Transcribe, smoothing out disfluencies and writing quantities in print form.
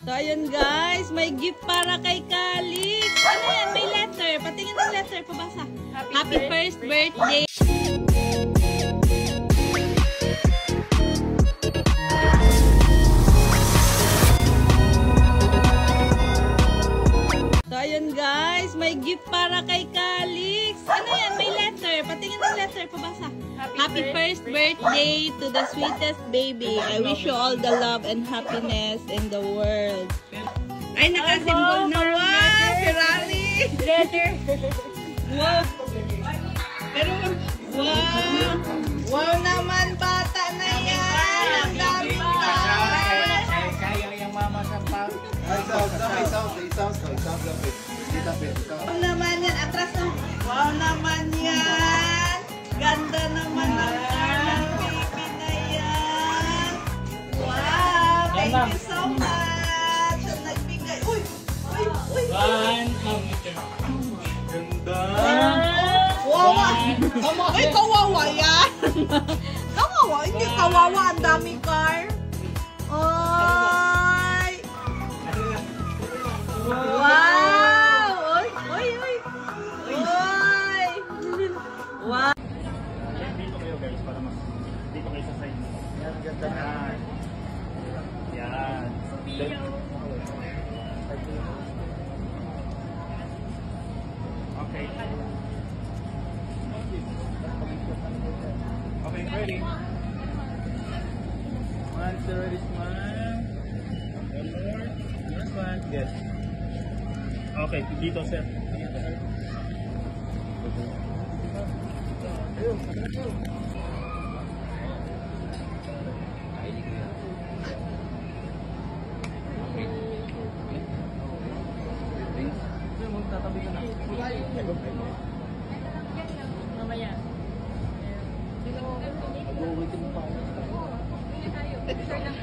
So, ayun guys, may gift para kay Calix. Ano yan? May letter. Patingin ng letter. Pabasa. Happy first birthday. So, ayun guys, may gift para kay Calix. Ano yan? May letter. Patingin ng letter. Pabasa. Happy first birthday to the sweetest baby. I wish you all the love and happiness in the world. Ay, nakasimbol na. Wow! Ferrari! Letter! Wow! Pero, wow! Wow naman, bata na yan! Ang dami ka! Kaya yung mama sa pag... Wow naman yan! Atras na! Wow naman yan! Ganda naman ang baby na yan! Wow! Thank you so much! Ang nagbigay! Uy! Uy! Uy! Ganda! Wawa! Ay, kawawa yan! Kawawa! Hindi kawawa! Ang dami car! Oy! Wow! Oy! Oy! Oy! Oy! Wow! Dito kayo guys, para mas... Dito kayo sa side. Yan, ganda na. Yan. Okay. Okay, ready? One, two, ready, smile. One more. Last one. Good. Okay, dito sir. Dito sir. Ayun, ayun. Magtatabi ka na. Mamaya. Mag-uwitin mo pa. Picture lang.